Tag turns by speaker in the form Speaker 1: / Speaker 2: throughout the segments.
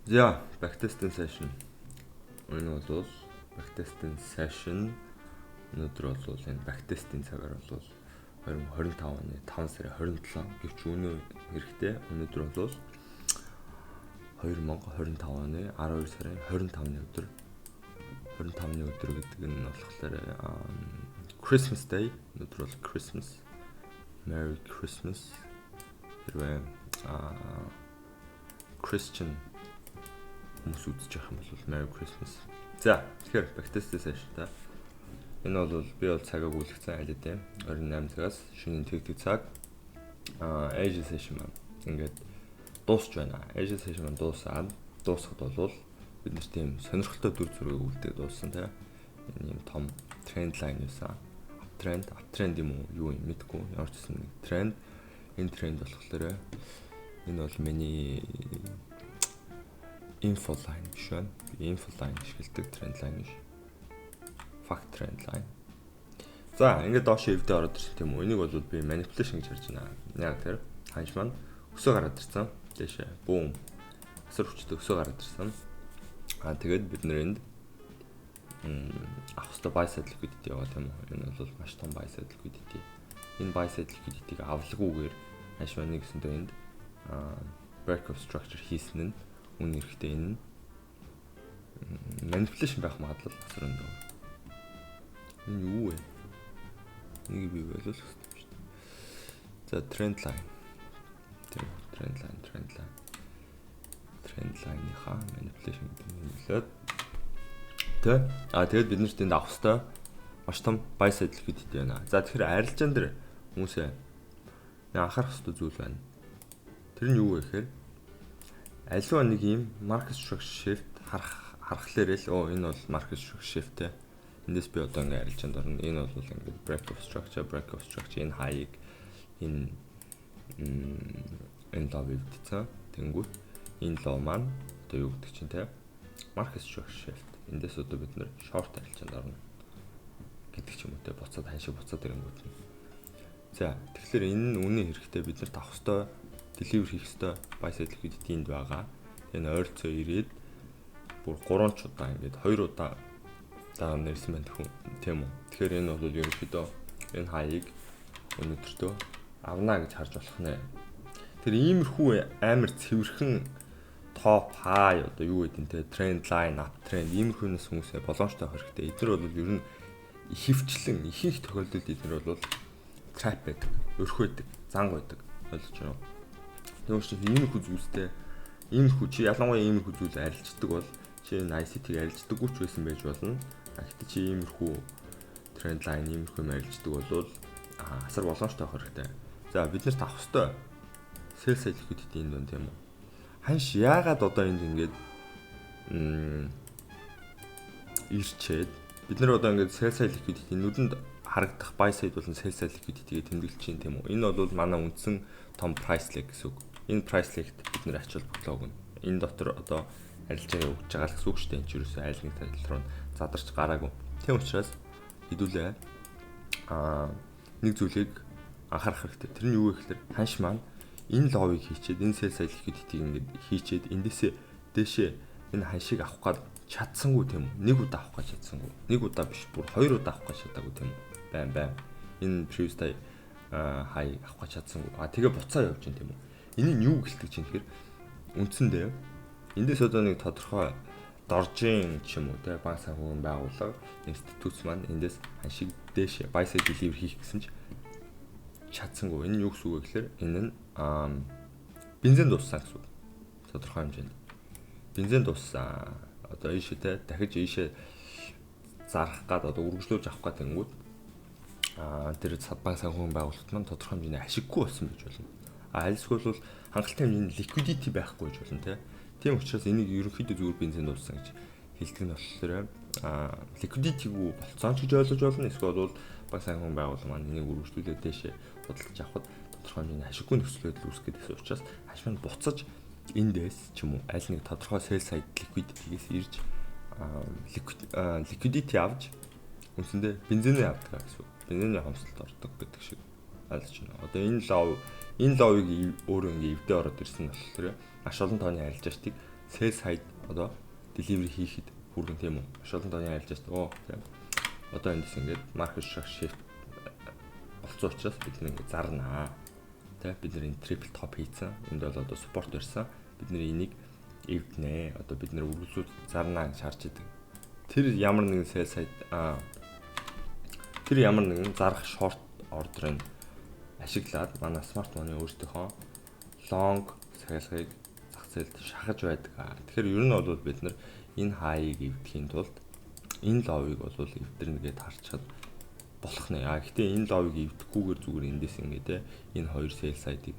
Speaker 1: За, backtesting session. Энэ бол backtesting session. Өнөөдөр бол энэ backtesting цагаар бол 2025 оны 5 сарын 27 гэвч өнөө хэрэгтэй. Өнөөдөр бол 2025 оны 12 сарын 25-ны өдөр. 25-ны өдөр гэдэг нь болохоор Christmas Day. Өнөөдөр бол Christmas. Merry Christmas. Хэрвээ Christian хүмүүс үзэж явах юм бол Merry Christmas. За, тэгэхээр backtesting session та. Энэ бол би бол цагааг үлгцэн айлд юм. 28 цагаас шөнийн тэгдэг цаг. Asia session маань ингээд дуусч байна. Asia session маань дуусахад бол бид нар тийм сонирхолтой дүр зургийг үлдээд дууссан тийм. Энэ юм том тренд лайн юусан. Uptrend юм уу юу юм мэдгүй. Ямар ч гэсэн тренд. Энэ тренд болохоор энэ бол миний info line биш байна. Info line ашигладаг тренд лайн биш. Fact trend line. За, ингээд доош эвдээ ороод ирсэн тийм үү. Энийг бол би manipulation гэж харж байна. Яг тэр ханш маань өсөө гараад ирсэн. Дэшээ. Бүүм. Асар хүчтэй өсөө гараад ирсэн. Тэгээд бид нэр энд авах ёстой buy side liquidity яваа тийм үү. Энэ бол маш том buy side liquidity. Энэ buy side liquidity-г авлаггүйгээр ханш маань нэгсэндээ энд break of structure хийсэн нь үн эрэхтэй энэ manipulation байх магадлал асар өндөр. Энэ юу вэ? Нэг би болов шүү дээ. За trend line. Trend line-ийнхаа manipulation гэдэг нь хэлээд тэгээд бид нарт энд авах ёстой маш том buy side liquidity байна. За тэгэхээр арилжаан дээр хүмүүсээ анхаарах ёстой зүйл байна. Тэр нь юу вэ гэхээр аливаа нэг юм market structure shift харахлаар л энэ бол market structure shift те. Эндээс би одоо ингээ арилжаанд орно. Энэ бол ингээ break of structure энэ хаяг энэ лов өвдсөн. Тэнгүүт энэ лов маань одоо юу гэдэг чинь те market structure shift. Эндээс одоо бид нэр short арилжаанд орно гэдэг ч юм уу те буцаад ханшиг буцаад ирэнгүүт. За тэгэхээр энэ үнийн хэрэгтэй бид нарт авах ёстой deliver хийх ёстой buy side liquidity энд байгаа. Энэ ойролцоо ирээд бүр 3 ч удаа ингээд 2 удаа дараа нэрсэн байна тийм үү. Тэгэхээр энэ бол ерөнхийдөө энэ хаяг өнөөдөртөө авна гэж харж болох нэ. Тэр иймэрхүү амар цэвэрхэн топ хай одоо юу гэдэг нь те тренд лайн ап тренд иймэрхүүнээс хүмүүсээ боломжтой авах хэрэгтэй. Эдгээр бол ер нь ихвчлэн ихэнх тохиолдолд эдгээр бол trap байдаг, өрх байдаг, занг байдаг. Ойлгож байна уу? Тэр учраас иймэрхүү зүйлстэй иймэрхүү чи ялангуяа иймэрхүү зүйл арилждаг бол чи ICT-г арилждаггүй ч байсан байж болно. Гэхдээ чи иймэрхүү тренд лайн иймэрхүү арилждаг бол асар боломжтой авах хэрэгтэй. За бид нарт авах ёстой sell side liquidity энд байна тийм үү? Ханш яагаад одоо энд ингэж ирчээд бид нар одоо ингэж sell side liquidity нүдэнд харагдах buy side болон sell side liquidity-г тэмдэглэж чинь тийм үү? Энэ бол манай үндсэн том price leg гэсэн үг. Энэ price leg-т бид нэр ач холбогдлоо өгнө. Энэ дотор одоо арилжаа өгч байгаа л гэсэн үг шүү дээ. Энд ч юусэн айл нэг тал руу задарч гараагүй. Тийм учраас хэдүүлээ нэг зүйлийг анхаарах хэрэгтэй. Тэр нь юу вэ гэхээр ханш маань энэ ловыг хийчээд энэ sell side liquidity-г ингээд хийчээд эндээсээ дээшээ энэ ханшийг авах гад чадсангүй тийм үү? Нэг удаа авах гэж чадсангүй. Нэг удаа биш бүр 2 удаа авах гэж чадаагүй тийм үү? Байн. Энэ previous day хай авах гэж чадсангүй. Тэгээ буцаа явж гин тийм үү? Энийг юу гэлдэг чинь тэгэхээр үндсэндээ эндээс одоо нэг тодорхой доржин ч юм уу те банк санхүүгийн байгууллага институт маань эндээс ханшиг дээш buy side deliver хийх гэсэн чинь чадсангүй. Энэ юу гэсэн үг вэ гэхээр энэ нь бензин дууссан гэсэн үг. Тодорхой хэмжээнд бензин дууссан. Одоо ийшээ те дахиж ийшээ зарах гад одоо үргэлжлүүлж авах гад тэнгүүд тэр банк санхүүгийн байгууллагт маань тодорхой хэмжээний ашиггүй болсон байж болно. Альсгүй бол хангалттай хэмжээний liquidity байхгүй гэж болно те. Тийм учраас энийг ерөнхийдөө зүгээр бензин дууссан гэж хэлдэг нь болохоор liquidity-г болцоон ч гэж ойлгож болно. Эсвэл бол банк санхүүгийн байгууллага маань энийг үргэлжлүүлээд дэшээ бодлож авахд тодорхой хэмжээний ашиггүй нөхцөл байдал үүсгэж байсан учраас хашман буцаж эндээс ч юм уу аль нэг тодорхой sell side liquidity-гээс ирж liquidity авч үндсэндээ бензинээ авдаг гэсэн үг. Бензиний хомсдолд ордог гэдэг шиг. Ойлгож байна. Одоо энэ ловыг өөрөө ингээ эвдээ ороод ирсэн болохоор маш олон тооны арилжаачдыг sales side одоо delivery хийхэд хүргэн тийм үү. Маш олон тооны арилжаач тийм. Одоо эндээс ингээд market shift болцсон учраас бид нэг зарнаа. Тэ бид нар энэ triple top хийцэн. Энд бол одоо support барьсан. Бид нар энийг эвднэ. Одоо бид нар үргэлжлүүлж зарнаа гэж харж идэг. Тэр ямар нэгэн sales side тэр ямар нэгэн зарах short order-ыг ашиглаад манай smart money өөрсдийнхөө long сахилгыг зах зээлд шахаж байдаг. Тэгэхээр ер нь бол бид нар энэ хаяыг эвдэхийн тулд энэ ловыг бол эвдэрнэ гэдээ харчаад болох нэ. Гэхдээ энэ ловыг эвдэхгүйгээр зүгээр эндээс ингээд энэ хоёр sales side-ыг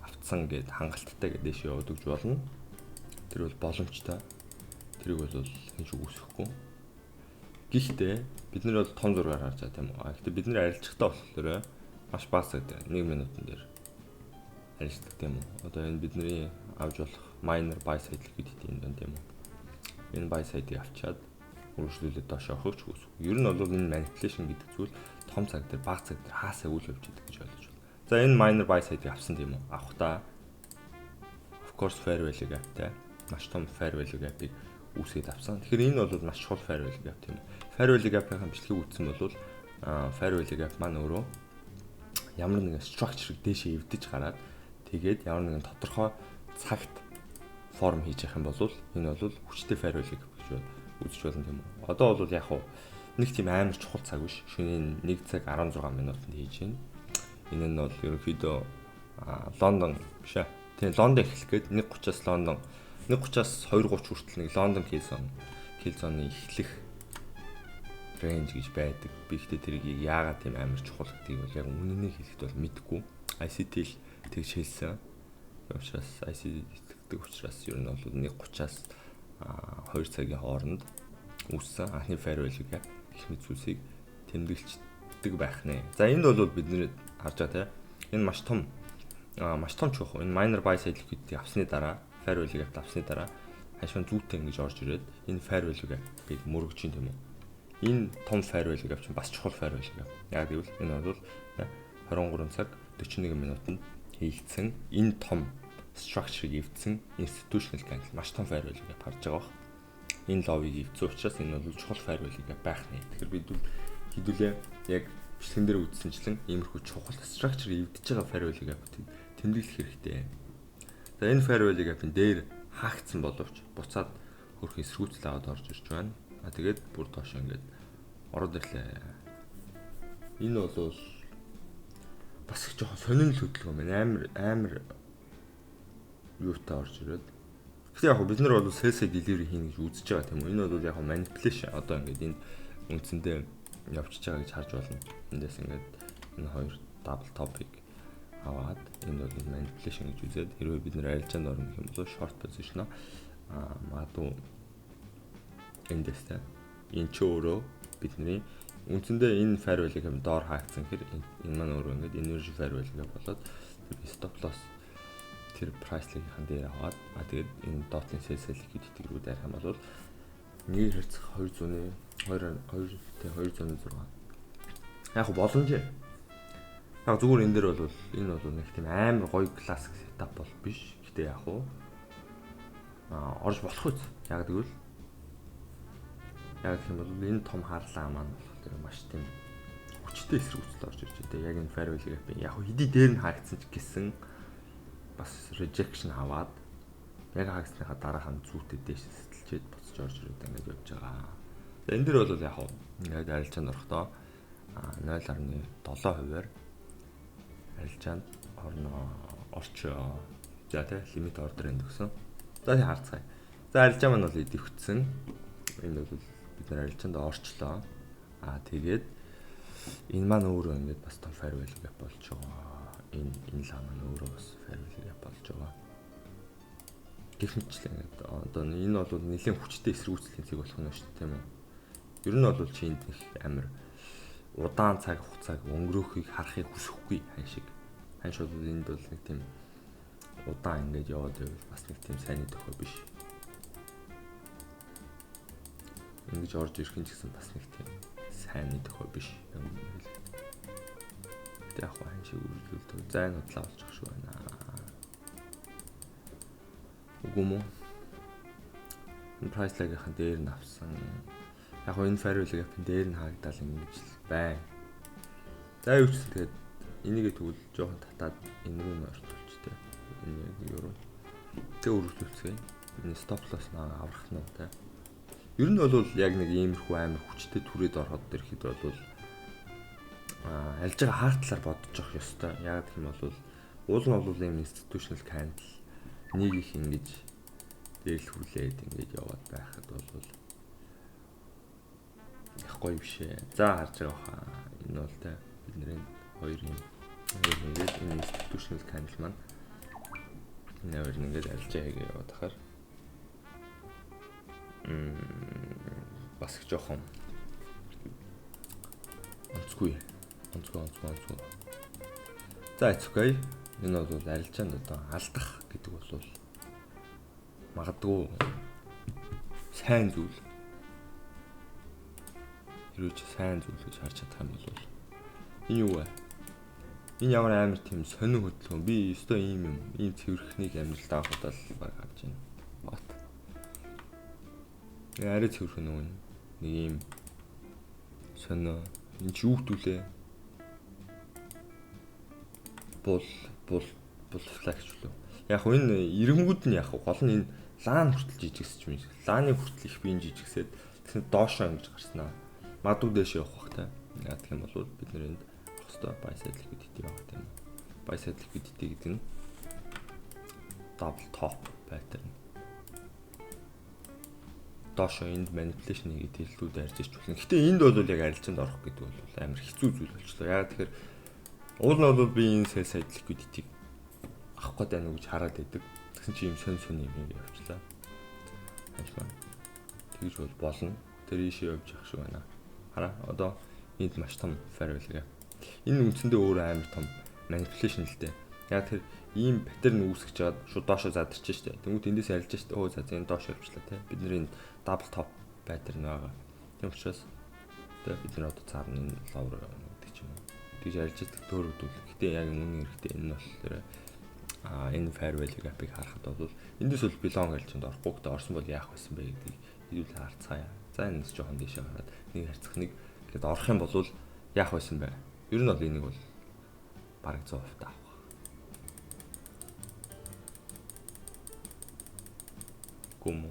Speaker 1: автсан гэд хангалттай гэдээш яваад өгч болно. Тэр бол боломжтой. Тэрийг бол хинч үгүйсэхгүй. Гэхдээ бид нар бол том зургаар харж байгаа тийм үү. Гэхдээ бид нар арилжахтаа болохоор маш баасаад 1 минутын дээр арилждаг тийм үү. Одоо энэ бидний авч болох minor buy side liquidity юм даа тийм үү. Энэ buy side-ыг авчаад үргэлжлүүлээд доош явах ч үгүй. Ер нь бол энэ manipulation гэдэг зүйл том цаг дээр бага цаг дээр хаасаа үйл явж идэг гэж ойлгож байна. За энэ minor buy side-ыг авсан тийм үү. Авахтаа of course fair value gap-тай маш том fair value gap-ыг үүсгээд авсан. Тэгэхээр энэ бол маш чухал fair value gap тийм үү. Fair value gap-ийн бичлэгийг үзсэн бол fair value gap маань өөрөө ямар нэгэн structure-ыг дээшээ эвдэж гараад тэгээд ямар нэгэн тодорхой цагт форм хийж явах юм бол энэ бол хүчтэй fair value gap гэж үзэж болно тийм үү. Одоо бол яг хуу нэг тийм амар чухал цаг биш. Шөнийн 1 цаг 16 минутанд хийж байна. Энэ нь бол ерөнхийдөө Лондон биш ээ. Тийм Лондон эхлэх гээд 1:30-аас Лондон 1:30-аас 2:30 хүртэл нэг Лондон kill zone-ы эхлэх range гэж байдаг. Би ихтэй тэрийг яагаад тийм амар чухал гэдгийг бол яг үнэнээ хэлэхэд бол мэдэхгүй. ICT-л тэгж хэлсэн. Учраас ICT итгэдэг учраас ер нь бол 1:30-аас 2 цагийн хооронд үүссэн анхны fair value gap гэх мэт зүйлсийг тэмдэглэдэг байх нэ. За энд бол бидний харж байгаа тийм энэ маш том чухал. Энэ minor buy side liquidity авсны дараа fair value gap авсны дараа хашаа зүйтэй ингэж орж ирээд энэ fair value gap-ыг мөрөгж чинь тийм үү. Энэ том fair value gap чинь бас чухал fair value gap. Яг гэвэл энэ бол 23 цаг 41 минутанд хийгдсэн энэ том structure-ыг эвдсэн institutional candle маш том fair value gap харж байгаа бох. Энэ ловыг эвдсэн учраас энэ бол чухал fair value gap байх нэ. Тэгэхээр бид хэдүүлээ яг бичлэгэн дээр үзсэнчлэн иймэрхүү чухал structure эвдэж байгаа fair value gap-ыг тэмдэглэх хэрэгтэй. За энэ fair value gap-ын дээр хаагдсан боловч буцаад хөрх эсрүүцэл аваад орж ирж байна. Тэгээд бүр доош ингээд ороод ирлээ. Энэ бол бас их жоохон сонин хөдөлгөөн байна. Амар юутай орж ирээд. Гэхдээ яг бид нар бол sales delivery хийнэ гэж үзэж байгаа тийм үү. Энэ бол яг manipulation одоо ингээд энэ үндсэндээ явчихж байгаа гэж харж болно. Эндээс ингээд энэ хоёр double topic аваад энэ бол manipulation гэж үзээд хэрвээ бид нэр арилжаанд орно гэх юм бол short position магадгүй эндээс энэ ч өөрөө бидний үндсэндээ энэ fair value гэм доор хаагдсан хэр энэ маань өөрөө ингээд energy fair value болоод stop loss тэр price leg-ийн дээр аваад тэгээд энэ dot-ын sales liquidity рүү дайрах юм бол 1 хэрцэх 200-ны 200-206 яг боломж. Яг зүгээр энэ дээр бол энэ бол нэг тийм амар гоё классик сетап бол биш. Гэтэ яг орж болох үз. Яг тэгвэл яг юм бол энэ том харлаа маань болохоор маш тийм хүчтэй эсрэгцэл орж ирж байгаа. Яг энэ fair value gap яг хэдий дээр нь хаагдсан ч гэсэн бас rejection аваад яг хаагдсныхаа дараахан зүйтэй дээш сэтэлчээд буцаж орж ирээд ингэж явж байгаа. Энэ дээр бол яг ингээд арилжаанд орохдоо 0.7%-аар арилжаанд орчоо. За тий лимит ордерын төгсөн. За тий харцгаая. За арилжаа маань бол идэвхсэн. Энэ бол бид нар арилжаанд орчлоо. Тэгээд энэ маань өөрөө ингээд бас том fair value gap болж байгаа. Энэ лам маань өөрөө бас fair value gap болж байгаа. Гэхмэчлэн одоо энэ бол нэлийн хүчтэй эсрэгцлийн цэг болох нь шүү дээ тийм үү. Ер нь бол чи энд их амар удаан цаг хугацааг өнгөрөөхийг харахыг хүсэхгүй хань шиг бол энд бол нэг тийм удаан ингэж яваад байвал бас нэг тийм сайн төхөө биш. Ингэж орж ирэх нь ч гэсэн бас нэг тийм сайн төхөө биш. Гэхдээ яг хань шиг үргэлжлүүлдэг зайн худлаа болчих шүү байна. Үгүй мө. Энэ price lag-ийн дээр нь авсан. Яг энэ fair value-ийн дээр нь хаагдал ингэж л байна. За юу ч тэгээд энийгээ тэгвэл жоохон татаад энэ рүү нь ортолчтой. Энэ яг юу тэг үргэлжлүүлцгээе. Энэ stop loss наа аврах нь та. Ер нь бол яг нэг иймэрхүү амар хүчтэй түрээд ороход ирэхэд бол альж байгаа хаартлаар бодож явах ёстой. Яг гэх юм бол уул нь бол ийм institutional candle нэг их ингэж дээрлхүүлээд ингэж яваад байхад бол их гоё биш ээ. За харж байгаа хаа. Энэ бол та бидний хоёр юм. Ингээд энэ institutional candle маань нээр ингээд альж байгааг яваад хахаар бас их жоохон онцгүй. За эцгүй энэ бол арилжаанд одоо алдах гэдэг бол магадгүй сайн зүйл. Хэрвээ сайн зүйл гэж харж чадах юм бол энэ юу вэ? Энэ ямар амар тийм сонин хөдөлгөөн. Би өстой ийм цэвэрхнийг амьдралд авахудаа л баг харж байна. Бат. Арай цэвэрхэн нэг ийм сонио. Энэ ч юу гэдүүлээ? Бол флагч лөө. Яг энэ иргэмгүүд нь яг гол нь энэ лаан хүртэл жижигсэж юм. Лааны хүртэл их биеийн жижигсээд тэгсэн доошоо ингэж гарснаа. Мадуу дэш явах бах та. Яг гэх юм бол бид нэр энд хөстой buy side liquidity байгаа тийм. Buy side liquidity гэдэг нь double top pattern. Доошоо энд manipulation хийгээд хэллүүд арьж ич болно. Гэтэ энд бол яг арилжаанд орох гэдэг бол амар хэцүү зүйл болчихлоо. Яг тэгэхээр уул нь бол би энэ sell side liquidity авах гэдэг нь гэж хараад байдаг. Тэгсэн чи юм сонь юм явуулчлаа. Хажмаа. Тэгж бол болно. Тэр ийшээ явж явах шиг байна. Хараа одоо энд маш том fair value. Энэ үндсэндээ өөр амар том manipulation л дээ. Яг тэр ийм паттерн үүсгэж чад шууд доошоо задарч штэ. Тэнгүүд эндээс арилж штэ. Өө за энэ доошоо явуулчлаа те. Бид нэр энэ double top паттерн байгаа. Тийм учраас тэгээ бид нар одоо цаана энэ ловр гэдэг ч юм уу. Тэгж арилж идэх төөрөдүүл. Гэтэ яг үнэн хэрэгтэй энэ бол тэр энэ fair value gap-ыг харахад бол эндээс бол belong арилжаанд орохгүй гэдэг орсон бол яах байсан бэ гэдгийг хэдүүлээ харцгаая. За энэс жоохон дэше хараад нэг харцах нэг гээд орох юм бол яах байсан бэ? Ер нь бол энийг бол бараг 100% авах. Гүм.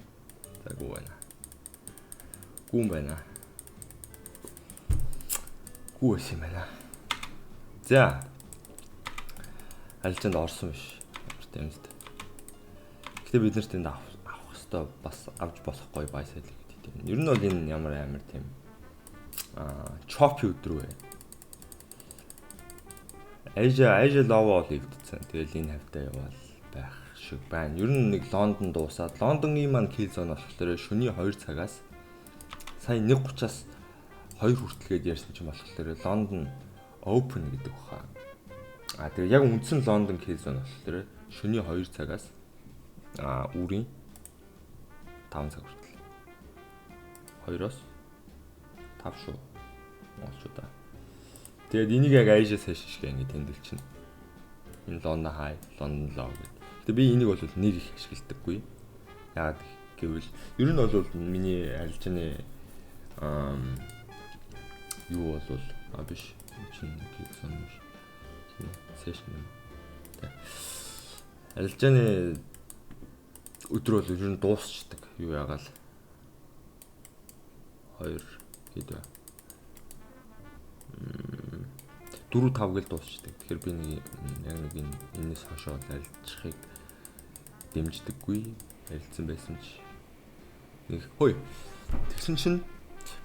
Speaker 1: За гүм байна. Гүс юм байна. За. Алжинд орсон биш. Тийм үст. Гэтэ бид нарт энд авах хэвээр бас авч болох гоё buy side гэдэг юм. Ер нь бол энэ ямар амар тийм choppy өдрөө бай. Asia low all ивдсэн. Тэгэл энэ хавтаа яваал байх шиг байна. Ер нь нэг Лондон дуусаад Лондонгийн маань kill zone болохоор шөнийн 2 цагаас сая 1:30-аас 2 хүртэлгээд ярьсан ч юм болохоор Лондон open гэдэг баха. Тэгээ яг үндсэн Лондон kill zone болохоор шөнийн 2 цагаас үрийн 5 цаг хүртэл. 2-оос 5 шүү. Монголчуудаа. Тэгээд энийг яг Asia session шиг ингэ тэмдэглэж чинь. Энэ London high, London low гэдэг. Гэтэ би энийг бол нэг их ашигладаггүй. Яагаад гэвэл ер нь бол миний арилжааны юу бол биш. Чинь гэсэн юм биш. Session юм. Арилжааны өдөр бол ер нь дуусчдаг. Юу ягаал 2 хэд вэ? 4-5 гэл дуусчдаг. Тэгэхээр би нэг яг нэг энэс хошоо арилжахыг дэмждэггүй. Арилцсан байсан ч нэг хөөе. Тэгсэн чинь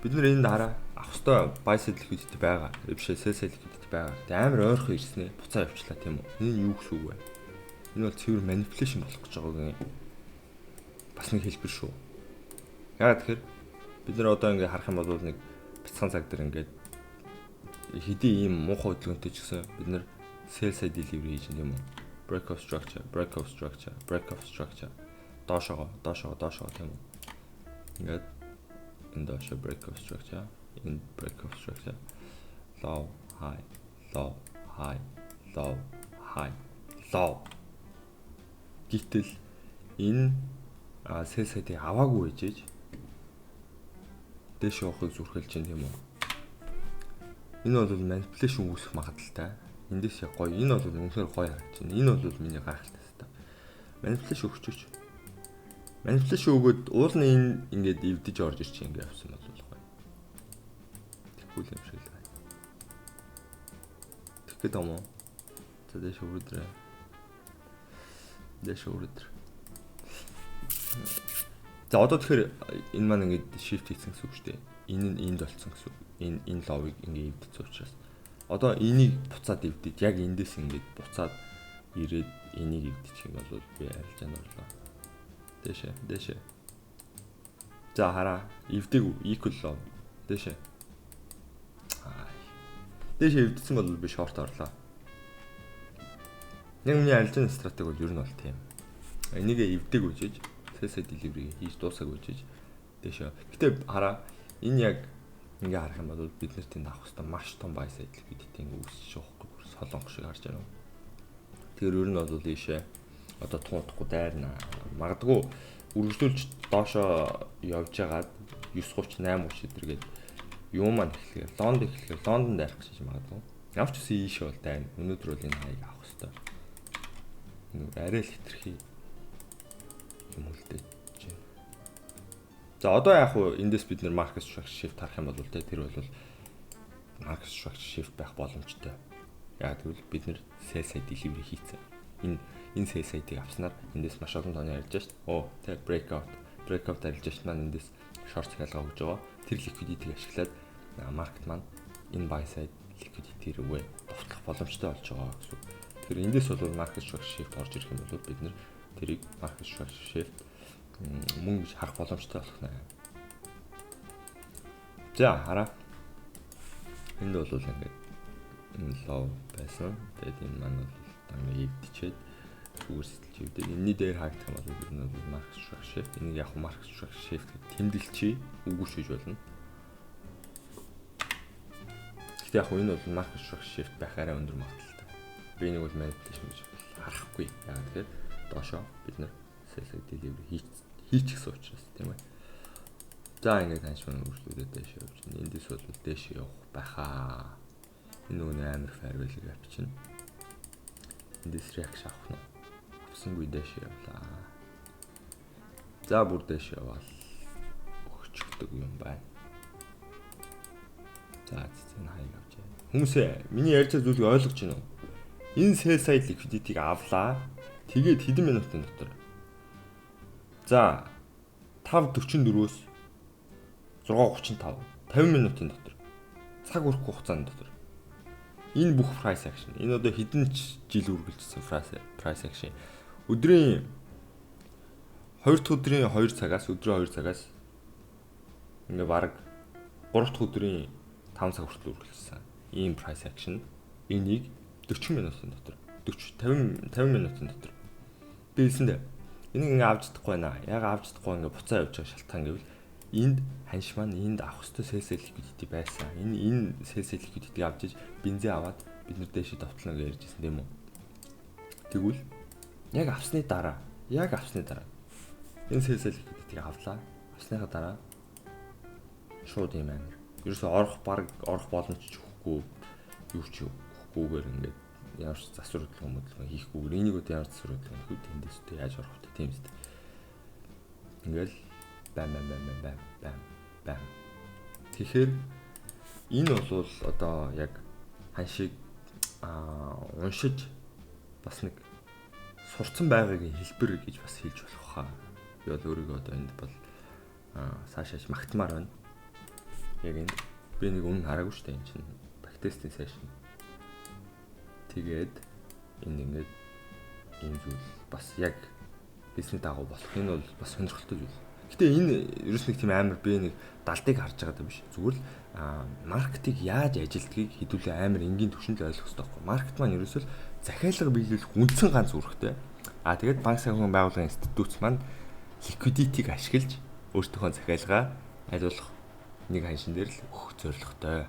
Speaker 1: бид нар энд хараа авах ёстой buy side liquidity байгаа. Биш sell side liquidity байгаа. Тэ амар ойрхон ирснэ. Буцаа явуулчлаа тийм үү? Энэ юу гэсэн үг вэ? Энэ бол цэвэр manipulation болох гэж байгааг бас нэг хэлбэр шүү. Яагаад тэгэхээр бид нар одоо ингээ харах юм бол нэг бяцхан цаг дээр ингээд хэдий ийм муухай хөдөлгөөнтэй ч гэсэн бид нар sell side delivery хийж юм уу? Break of structure. Доошоо тийм үү? Ингээд энэ доошоо break of structure, in break of structure. Low, high, high, low, high, low. Гэтэл энэ sell side-ийг аваагүй ээжээж дээш явахыг зүрхэлж чинь тийм үү? Энэ бол manipulation үүсэх магадaltaй. Эндээс яг гоё. Энэ бол үнэхээр гоё харагдаж байна. Энэ бол миний гайхалтай хэвээр. Manipulation өгчөөч. Manipulation өгөөд уулны энэ ингээд эвдэж орж ирчих ингээд явсан бол гоё. Тэгвэл юм шиг л байна. Тэгэхэд юм уу? За дээш өрөдрөө. За одоо тэгэхээр энэ маань ингээд shift хийсэн гэсэн үг шүү дээ. Энэ нь энд болсон гэсэн үг. Энэ ловыг ингээд эвдсэн учраас одоо энийг буцаад эвдэж яг эндээс ингээд буцаад ирээд энийг эвдчих юм бол би арилж яана болоо. Дэшээ. За хараа эвдэг equal love. Дэшээ эвдсэн бол би short орлоо. Нэг миний арилж яана стратеги бол ер нь бол тийм. Энийг эвдэг үжиж sell delivery хийж дуусаагүй үжиж дэшээ. Гэтэ хараа энэ яг ингээ харах юм бол бид нарт энэ авах хэвээр маш том buy side liquidity ингээ үүсэж байгаа байхгүй солонгос шиг харж байна. Тэгэхээр ер нь бол ийшээ одоо туутахгүй дайрна. Магадгүй үргэлжлүүлж доошоо явж байгаад 9:30 8:30 эдэргээд юм маань эхлэхээр Лондон дайрах гэж магадгүй. Ямар ч үсэн ийшээ бол дайна. Өнөөдөр бол энэ хаяг авах хэвээр. Арай л хитрхи юм үлдээж байна. За одоо яг хуу эндээс бид нэр market structure shift харах юм бол тэр бол market structure shift байх боломжтой. Яг тэгвэл бид нэр sell side delivery хийцээ. Энэ sell side-ийг авснаар эндээс маш олон тооны арилж шít. Тэр breakout арилж шít маань эндээс short захиалга өгж байгаа. Тэр liquidity-г ашиглаад market маань энэ buy side liquidity рүүгээ довтлох боломжтой болж байгаа гэсэн. Тэгэхээр эндээс бол market structure shift орж ирэх юм бол бид нэр тэрийг market structure shift мөн гэж харах боломжтой болох нэ. За хараа. Энд бол ингээд low байсан. Тэгээд энэ маань бол ингээд эвдчихэд үүсэлж эвдээ. Энэний дээр харагдах юм бол бид нэг market structure shift. Энийг яг market structure shift гэж тэмдэглэчий. Үгүй шийж болно. Гэхдээ яг энэ бол market structure shift байх арай өндөр магадaltaй. Би нэг бол manipulation гэж харахгүй. Яг тэгэхээр доошоо бид нэр sell delivery хийчихсэн учраас тийм ээ. За ингээд ханшман үргэлжлүүлээд дэше явж байна. Эндээс бол дэше явах байхаа. Энэ нөгөө амар fair value gap чинь. Эндээс reaction авах нь. Авсангүй дэше явлаа. За бүр дэше явал өгчдөг юм байна. За зэн хаяг авч яа. Хүмүүсээ миний ярьж байгаа зүйлийг ойлгож байна уу? Энэ sell side liquidity-г авлаа. Тэгээд хэдэн минутын дотор. За 5:44-өөс 6:35 50 минутын дотор. Цаг үрэх хугацааны дотор. Энэ бүх price action. Энэ одоо хэдэн жил үргэлжилсэн price action. Өдрийн 2 дахь өдрийн 2 цагаас ингээ баг 3 дахь өдрийн 5 цаг хүртэл үргэлжилсэн. Ийм price action. Энийг 40 минутын дотор 50 минутын дотор биелсэндээ энийг ингээ авч чадахгүй байна. Яг авч чадахгүй ингээ буцаа явж байгаа шалтгаан гэвэл энд ханш маань энд авах ёстой sell liquidity байсан. Энэ sell liquidity авч иж бензин аваад бид нар дэше давтлаа гэж ярьжсэн тийм үү. Тэгвэл яг авсны дараа энэ sell liquidity авлаа. Авсныхаа дараа шууд юм амар. Ерөөсө орох боломж ч өгөхгүй юу ч өгөхгүйгээр ингээ ямар ч засвар хөдөлгөөн хийхгүйгээр энийг одоо ямар засвар хөдөлгөөн хийх тэндээс үү яаж орох вэ тийм үст. Ингээл бам. Тэгэхээр энэ бол одоо яг ханшиг уншиж бас нэг сурцсан байгаагийн хэлбэр гэж бас хэлж болох хаа. Би бол өөрийгөө одоо энд бол цаашаач магтмаар байна. Яг энэ би нэг өмнө хараагүй шүү дээ энэ чинь backtesting session. Тэгээд энэ ингээд энэ зүйл бас яг бизнес дагуу болох. Энэ бол бас сонирхолтой зүйл. Гэтэ энэ ерөөс нэг тийм амар би нэг далдыг харж байгаа юм биш. Зүгээр л маркетинг яаж ажилдгийг хэдүүлээ амар энгийн түвшинд ойлгох хэрэгтэй байхгүй. Маркет маань ерөөсөө захиалга биелүүлэх үндсэн ганц үүрэгтэй. Тэгээд банк санхүүгийн байгууллагын институт маань liquidity-г ашиглаж өөртөөхөө захиалгаа ариулах нэг ханшин дээр л өгөх зорилготой.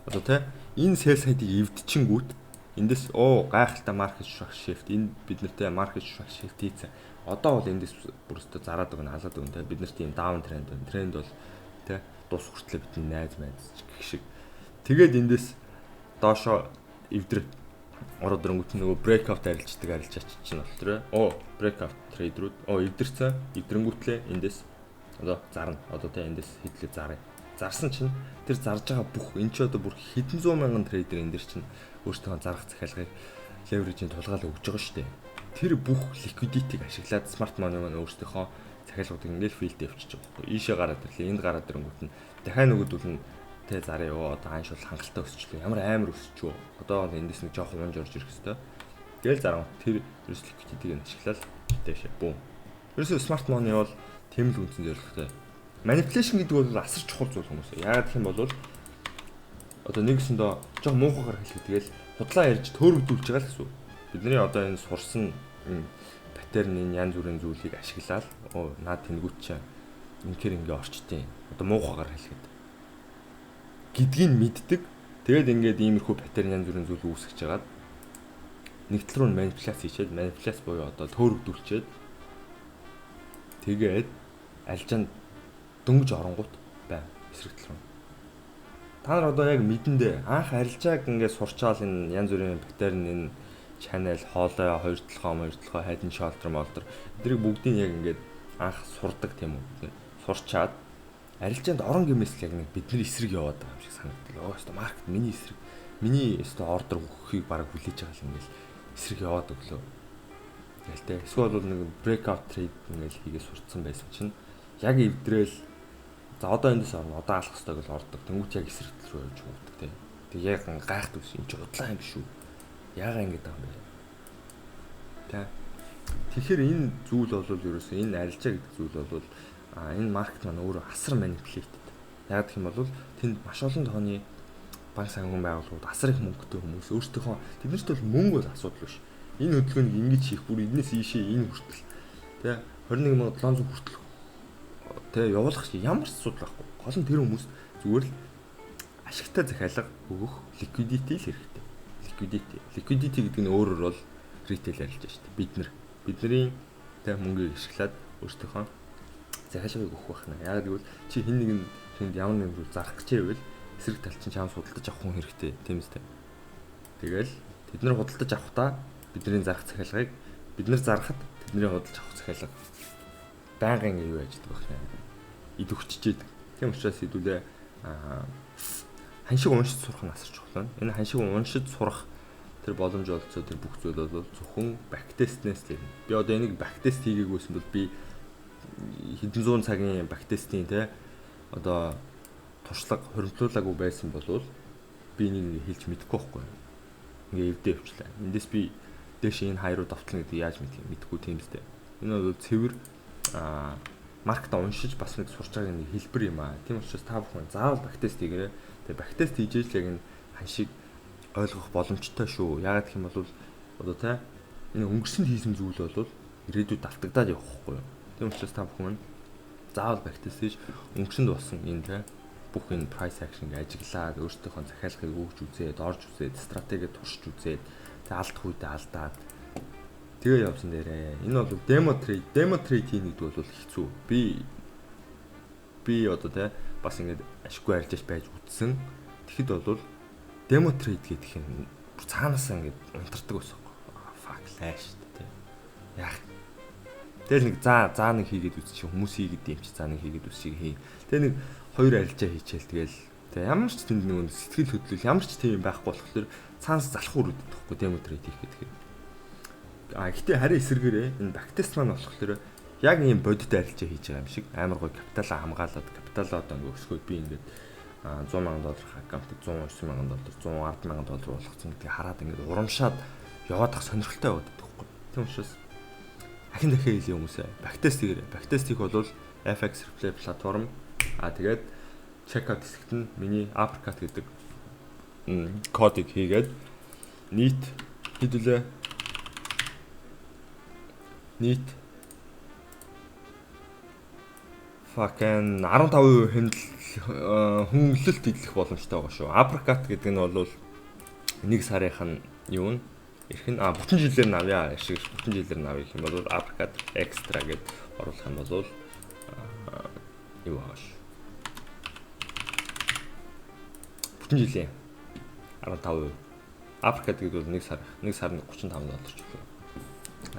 Speaker 1: Одоо тэ энэ sell side-ыг эвдчихэнгүүт эндээс гайхалтай market structure shift энэ бид нартэй market structure shift хийцээ. Одоо бол эндээс бүрстэ зараад өгнө, халаад өгнө те. Бид нарт ийм down trend байна. Тренд бол те дус хүртлээ бидний найз гэх шиг. Тэгээд эндээс доошоо эвдэр ороод ирэнгүүт нөгөө breakout арилждаг арилжаач чинь бол тэр breakout трейдерүүд эвдэрсэн эвдрэнгүүтлээ эндээс одоо зарна. Одоо те эндээс хэдлээ зарыг. Зарсан чинь тэр зарж байгаа бүх энэ ч одоо бүр хэдэн зуун мянган трейдер энэ дэр чинь өөрсдөө зарах захиалгыг leverage-ийн тулгаал өгж байгаа шүү дээ. Тэр бүх liquidity-г ашиглаад smart money маань өөрсдийнхөө захиалгуудыг ингээл field явуулчих жоохоо. Ийшээ гараад ирлээ. Энд гараад ирэнгүүт нь дахиад нөгөөдөл нь тэ зараа одоо ааш бол хангалттай өсчлөө. Ямар амар өсчөө. Одоо бол эндээс нэг жоохон унж орж ирэх хэвээр. Тэгэл зарав. Тэр ерөөс liquidity-г ашиглаад тэшээ бүүм. Ерөөсөө smart money бол тэм л үнцэн зорилготой. Manipulation гэдэг бол асар чухал зүйл хүмүүс. Яагаад гэх юм бол одоо нэгсэндээ жоохон муухайгаар хэлэх тэгэл худлаа ярьж төөрөгдүүлж байгаа л гэсэн. Бидний одоо энэ сурсан паттерн энэ янз бүрийн зүйлийг ашиглаад наад тэнгүүт чаа ингээ орчтیں۔ Одоо муухайгаар хэлэхэд гэдгийг мэддэг. Тэгээд ингээд иймэрхүү паттерн янз бүрийн зүйл үүсгэж хагаад нэг тал руу манипуляц хийчихэд манипуляц буюу одоо төөрөгдүүлчихэд тэгээд альжаанд дөнгөж оронгууд бай эсрэг тал руу. Та нар одоо яг мэдэндээ анх арилжааг ингээд сурчаал энэ янз бүрийн паттерн энэ channel хоолой хоёр талхаа хайдын шалтар молдор эднийг бүгдийг яг ингээд анх сурдаг тийм үү. Сурчаад арилжаанд орон гэмээс л яг нэг бидний эсрэг яваад байгаа юм шиг санагддаг. Өстө маркет миний эсрэг. Миний өстө ордер өгөхийг бараг хүлээж байгаа юм ингээл эсрэг яваад өглөө. Тэгэл тэ. Эсвэл бол нэг breakout trade ингээл хийгээ сурцсан байсан чинь яг эвдрээл за одоо эндээс орно. Одоо алах хэрэгтэй гэж ордог. Тэнгүүт яг эсрэг тал руу явж өгдөг тэ. Тэг яг гайхдаг ус энэ ч удлаа юм шүү. Яагаад ингэж байгаа юм бэ? Тэ. Тэгэхээр энэ зүйл бол ерөөсөө энэ арилжаа гэдэг зүйл бол энэ маркет маань өөрөө асар manipulated. Яг гэх юм бол тэнд маш олон тооны банк санхүүгийн байгууллагууд асар их мөнгөтэй хүмүүс өөрсдийнхөө тэднэрт бол мөнгө бол асуудал биш. Энэ хөдөлгөөнийг ингэж хийх бүр энэс ийшээ энэ хүртэл тэ 21700 хүртэл тэ явуулах чи ямар ч асуудал байхгүй. Гол нь тэр хүмүүс зүгээр л ашигтай захиалга өгөх liquidity л хэрэгтэй. Liquidity гэдэг нь өөрөөр бол retail арилжаа шүү дээ. Бидний тэ мөнгийг ашиглаад өөрсдийнхөө захиалгыг өгөх байна. Яг гэвэл чи хин нэг тэнд ямар нэг зүйл зарах гэж байвал эсрэг тал чинь чамд худалдаж авах хүн хэрэгтэй тийм үстэй. Тэгэл тэд нар худалдаж авахдаа бидний зарах захиалгыг бид нар зарахад тэдний худалдаж авах захиалга байнгын юу яждаг байна. Идвчжээд. Тийм учраас хэдүүлээ ханшиг уншиж сурах нь асар чухал байна. Энэ ханшиг уншиж сурах тэр боломж олцоо тэр бүх зүйл бол зөвхөн бактестнээс л юм. Би одоо энийг бактест хийгээгүйсэн бол би хэдэн зуун цагийн бактестийн те одоо туршлага хоригдлуулаагүй байсан болвол би энийг хэлж мэдэхгүй байхгүй. Ингээ эвдээ явчлаа. Эндээс би дээш энэ хайруу давтлаа гэдэг яаж мэдэхгүй тийм үстэй. Энэ бол цэвэр маркет уншиж бас нэг сурч байгаа нэг хэлбэр юм аа. Тийм учраас та бүхэн заавал бактест хийгээрэй. Тэгээ бактест хийж л яг энэ ханшиг ойлгох боломжтой шүү. Яагаад гэх юм бол одоо те энэ өнгөрсөнд хийсэн зүйл бол ирээдүйд давтагдаад явах байхгүй юу. Тийм учраас та бүхэн заавал бактест хийж өнгөрсөнд болсон энэ те бүх энэ price action-ыг ажиглаад өөрсдийнхөө захиалгыг өгж үзээд, орж үзээд, стратеги туршиж үзээд, тэгээ алдах үедээ алдаад тэгээ явсан дээрээ. Энэ бол demo trade хийх гэдэг бол хэцүү. Би одоо те бас ингэж ашиггүй арилжаач байж үтсэн. Тэгэхэд бол demo trade гэдэг юм цаанаас ингэж унтардаг байсан. Fuck лаа шүү дээ. Яах. Тэгэл нэг заа нэг хийгээд үзчих хүмүүс хийгээд юм чи заа нэг хийгээд үсгийг хий. Тэгээ нэг хоёр арилжаа хийчихэл тэгэл тэгээ ямар ч тэнд нэг сэтгэл хөдлөл ямар ч тийм байхгүй болохоор цаанаас залах үрээд байхгүй demo trade хийх гэдэг. Гэхдээ харин эсэргээрээ энэ бактест маань болохоор яг ийм бодит арилжаа хийж байгаа юм шиг амар гой капиталаа хамгаалаад капиталаа одоо ингээ өсгөөд би ингээд $100,000 аккаунтыг $190,000, $110,000 болгоцсон гэдгийг хараад ингээд урамшаад яваад ах сонирхолтой яваад байхгүй. Тийм учраас ахин дахиад хэлээ хүмүүсээ бактест хийгээрэй. Бактест хийх бол FX Replay платформ тэгээд checkout хэсэгт нь миний uppercut гэдэг кодыг хийгээд нийт хэдүүлээ fucking 15% хөнгөлөлт идэх боломжтой байгаа шүү. Uppercut гэдэг нь бол нэг сарынх нь юу н эрх нь бүтэн жилээр навья шиг бүтэн жилээр навь гэх юм бол априкад экстра гэд оруулах юм бол юу ааш бүтэн жилийн 15%. Априкад гэдэг бол нэг сард $35 ч болов.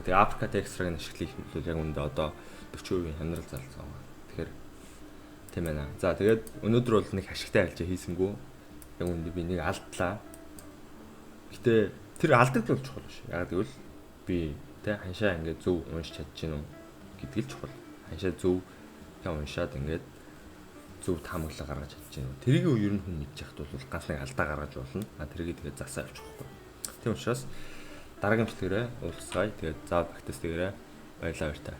Speaker 1: Тэгээ априкад экстрагийн ашиглах юм бол яг үүндээ одоо 40% хямрал зарласан байна. Тэгэхээр тийм ээ. За тэгээд өнөөдөр бол нэг ашигтай альжаа хийсэнгүү. Яг үүндээ би нэг алдлаа. Гэтэ тэр алдагдвал чухал биш. Яг гэвэл би тэ ханшаа ингээд зөв уншиж чадчих юм гэдэг л чухал. Ханшаа зөв уншаад ингээд зөв таамаглал гаргаж чадчих юм. Тэрийг ер нь хүн мэдчих хад бол ганц нэг алдаа гаргаж болно. Тэрийг тэгээд засаа авчих واخгүй. Тийм учраас дараагийн бичлэгээрээ уулзцай. Тэгээд заа бактес тэгээрээ баярлалаа баяртай.